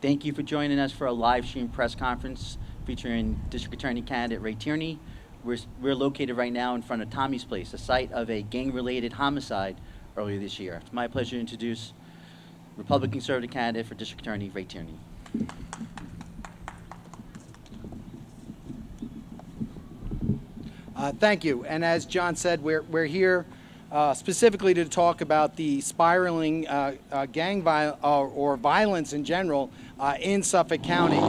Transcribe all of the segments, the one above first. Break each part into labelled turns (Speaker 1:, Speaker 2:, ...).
Speaker 1: Thank you for joining us for a live stream press conference featuring District Attorney candidate Ray Tierney. We're located right now in front of Tommy's Place, the site of a gang-related homicide earlier this year. It's my pleasure to introduce Republican Conservative candidate for District Attorney Ray Tierney.
Speaker 2: Thank you. And as John said, we're here specifically to talk about the spiraling gang violence in general in Suffolk County.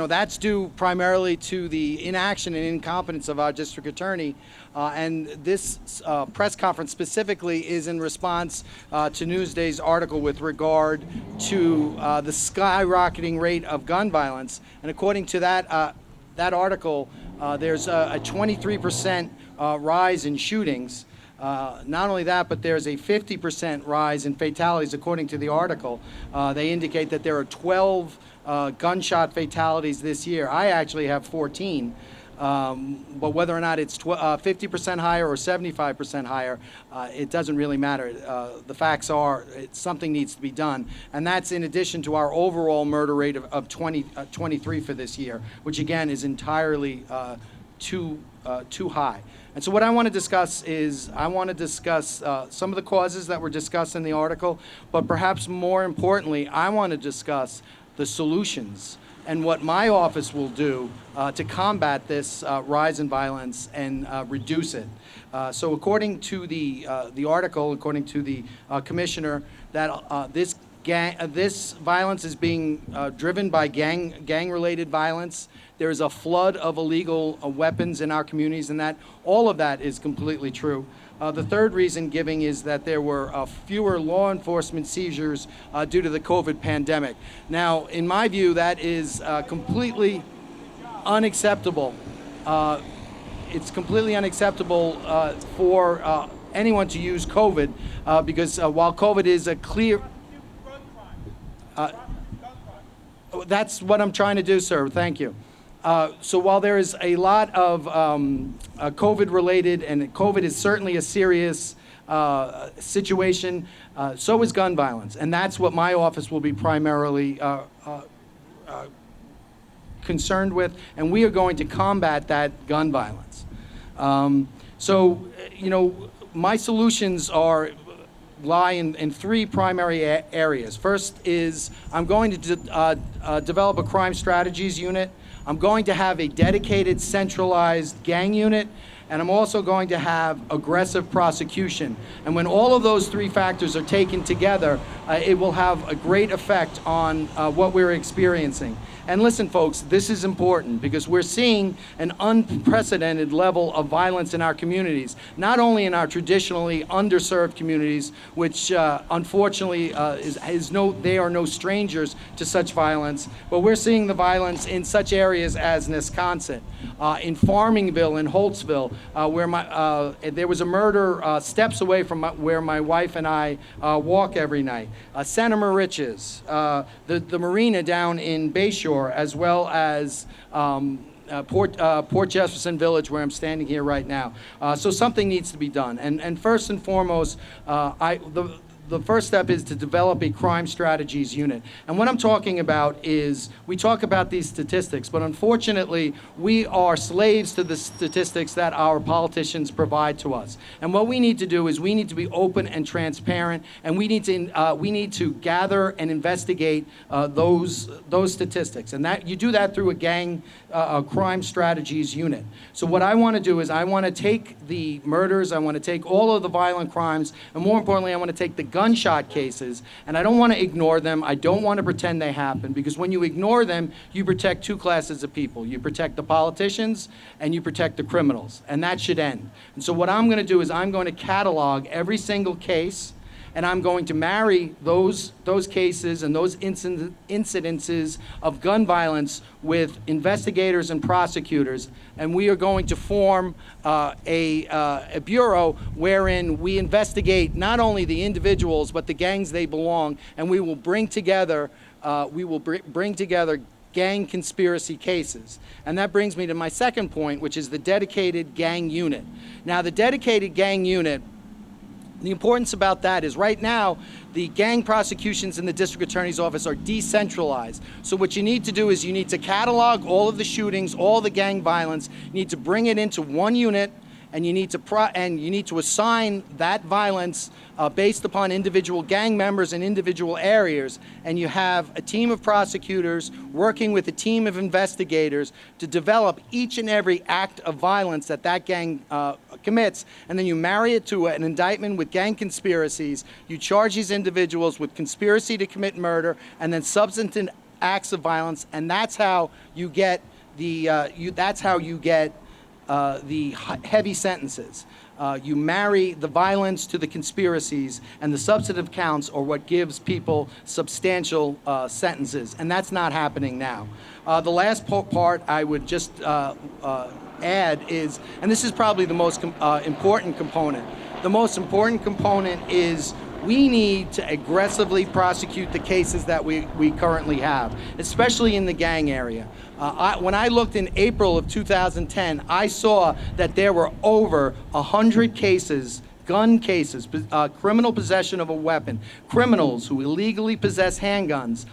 Speaker 2: That's due primarily to the inaction and incompetence of our district attorney. And this press conference specifically is in response to Newsday's article with regard to the skyrocketing rate of gun violence. And according to that article, there's a 23% rise in shootings. Not only that, but there's a 50% rise in fatalities. According to the article, they indicate that there are 12 gunshot fatalities this year. I actually have 14. But whether or not it's 50% higher or 75% higher, it doesn't really matter. The facts are something needs to be done. And that's in addition to our overall murder rate of 23 for this year, which again is entirely too high. And so what I want to discuss is some of the causes that were discussed in the article, but perhaps more importantly, I want to discuss the solutions and what my office will do to combat this rise in violence and reduce it. So according to the article, according to the commissioner, that this violence is being driven by gang-related violence. There is a flood of illegal weapons in our communities, and that all of that is completely true. The third reason giving is that there were fewer law enforcement seizures due to the COVID pandemic. Now, in my view, that is completely unacceptable. It's completely unacceptable for anyone to use COVID because while COVID is a clear... that's what I'm trying to do, sir. Thank you. So while there is a lot of COVID-related, and COVID is certainly a serious situation, so is gun violence. And that's what my office will be primarily concerned with, and we are going to combat that gun violence. My solutions lie in three primary areas. First is I'm going to develop a crime strategies unit. I'm going to have a dedicated centralized gang unit, and I'm also going to have aggressive prosecution. And when all of those three factors are taken together, it will have a great effect on what we're experiencing. And listen, folks, this is important because we're seeing an unprecedented level of violence in our communities, not only in our traditionally underserved communities, which unfortunately they are no strangers to such violence, but we're seeing the violence in such areas as Wisconsin, in Farmingville, in Holtzville, where there was a murder steps away from where my wife and I walk every night. Santa Mariches, the marina down in Bayshore, as well as Port Jefferson Village, where I'm standing here right now. So something needs to be done. And first and foremost, the first step is to develop a crime strategies unit. And what I'm talking about is, we talk about these statistics, but unfortunately, we are slaves to the statistics that our politicians provide to us. And what we need to do is we need to be open and transparent, and we need to gather and investigate those statistics. And that you do that through a crime strategies unit. So what I want to do is I want to take the murders, I want to take all of the violent crimes, and more importantly, I want to take the gunshot cases, and I don't want to ignore them. I don't want to pretend they happen, because when you ignore them, you protect two classes of people. You protect the politicians and you protect the criminals, and that should end. And so what I'm going to do is I'm going to catalog every single case, and I'm going to marry those cases and those incidences of gun violence with investigators and prosecutors, and we are going to form a bureau wherein we investigate not only the individuals but the gangs they belong, and we will bring together gang conspiracy cases. And that brings me to my second point, which is the dedicated gang unit. Now, the dedicated gang unit The importance about that is right now, the gang prosecutions in the district attorney's office are decentralized. So what you need to do is you need to catalog all of the shootings, all the gang violence. You need to bring it into one unit, and you need to assign that violence based upon individual gang members in individual areas. And you have a team of prosecutors working with a team of investigators to develop each and every act of violence that that gang commits. And then you marry it to an indictment with gang conspiracies. You charge these individuals with conspiracy to commit murder and then substantive acts of violence. And that's how you get the heavy sentences. You marry the violence to the conspiracies, and the substantive counts are what gives people substantial sentences, and that's not happening now. The last part I would just add is, and this is probably the most important component, the most important component is we need to aggressively prosecute the cases that we currently have, especially in the gang area. When I looked in April of 2010, I saw that there were over 100 cases, gun cases, criminal possession of a weapon, criminals who illegally possess handguns,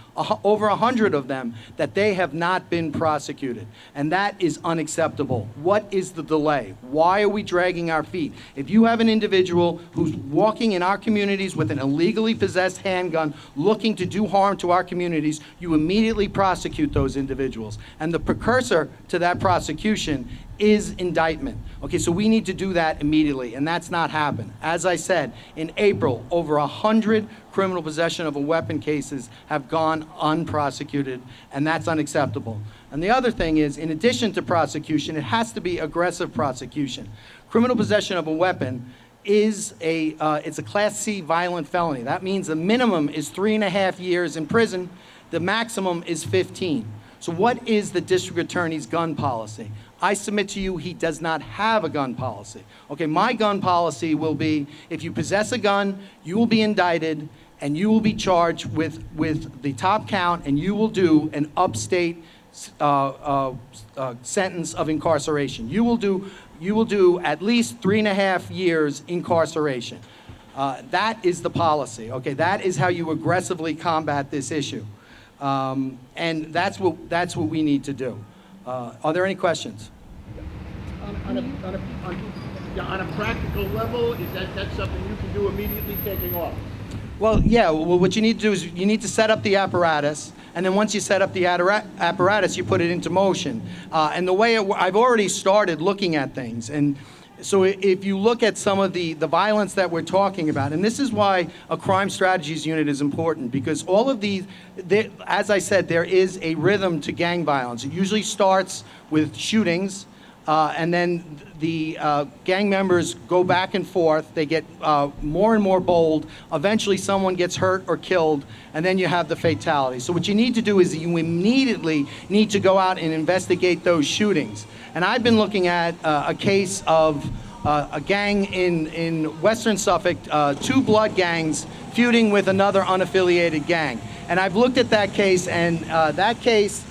Speaker 2: over 100 of them, that they have not been prosecuted. And that is unacceptable. What is the delay? Why are we dragging our feet? If you have an individual who's walking in our communities with an illegally possessed handgun looking to do harm to our communities, you immediately prosecute those individuals. And the precursor to that prosecution is indictment. Okay, so we need to do that immediately, and that's not happened. As I said, in April, over 100 criminal possession of a weapon cases have gone unprosecuted, and that's unacceptable. And the other thing is, in addition to prosecution, it has to be aggressive prosecution. Criminal possession of a weapon is it's a Class C violent felony. That means the minimum is 3.5 years in prison. The maximum is 15. So what is the district attorney's gun policy? I submit to you he does not have a gun policy. Okay, my gun policy will be, if you possess a gun, you will be indicted and you will be charged with the top count, and you will do an upstate sentence of incarceration. You will do at least 3.5 years incarceration. That is the policy. Okay, that is how you aggressively combat this issue. And that's what we need to do. Are there any questions?
Speaker 3: On a practical level, is that something you can do immediately taking off?
Speaker 2: Well, yeah. Well, what you need to do is you need to set up the apparatus, and then once you set up the apparatus, you put it into motion. And the way I've already started looking at things, and so if you look at some of the violence that we're talking about, and this is why a crime strategies unit is important, because all of these, as I said, there is a rhythm to gang violence. It usually starts with shootings, and then the gang members go back and forth. They get more and more bold. Eventually someone gets hurt or killed, and then you have the fatality. So what you need to do is you immediately need to go out and investigate those shootings. And I've been looking at a case of a gang in Western Suffolk, 2 blood gangs feuding with another unaffiliated gang. And I've looked at that case, and that case,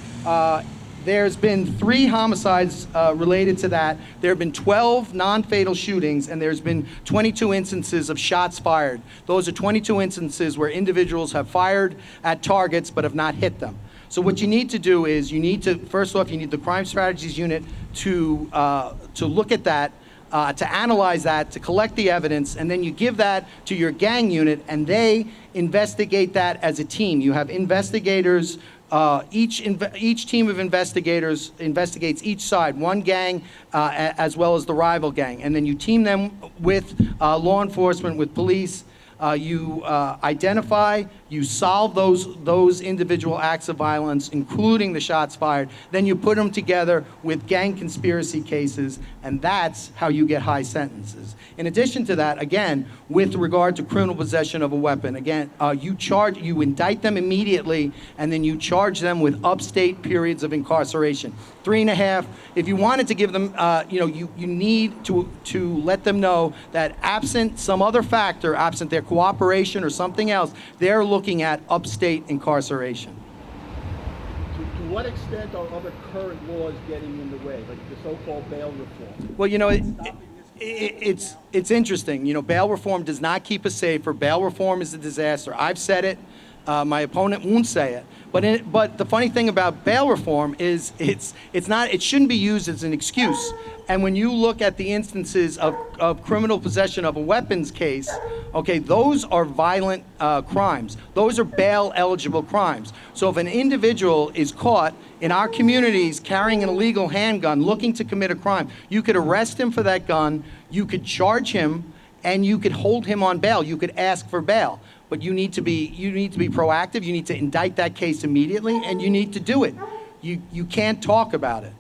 Speaker 2: there's been 3 homicides related to that. There have been 12 non-fatal shootings, and there's been 22 instances of shots fired. Those are 22 instances where individuals have fired at targets but have not hit them. So what you need to do is you need to, first off, you need the crime strategies unit to look at that, to analyze that, to collect the evidence, and then you give that to your gang unit, and they investigate that as a team. You have investigators. Each team of investigators investigates each side, one gang as well as the rival gang, and then you team them with law enforcement, with police. You identify, you solve those individual acts of violence, including the shots fired. Then you put them together with gang conspiracy cases, and that's how you get high sentences. In addition to that, again, with regard to criminal possession of a weapon, again, you indict them immediately, and then you charge them with upstate periods of incarceration. 3.5. If you wanted to give them, you need to let them know that absent some other factor, absent their cooperation or something else, they're looking at upstate incarceration.
Speaker 3: To what extent are other current laws getting in the way, like the so-called bail reform?
Speaker 2: Well,
Speaker 4: Stopping this
Speaker 2: It's interesting. You know, bail reform does not keep us safer. Bail reform is a disaster. I've said it. My opponent won't say it. But the funny thing about bail reform is it's not. It shouldn't be used as an excuse. And when you look at the instances of criminal possession of a weapons case, okay, those are violent crimes. Those are bail eligible crimes. So if an individual is caught in our communities carrying an illegal handgun looking to commit a crime, you could arrest him for that gun, you could charge him, and you could hold him on bail. You could ask for bail. But you need to be proactive. You need to indict that case immediately, and you need to do it. You can't talk about it.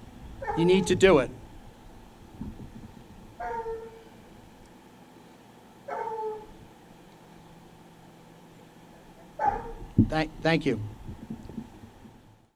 Speaker 2: You need to do it. Thank you.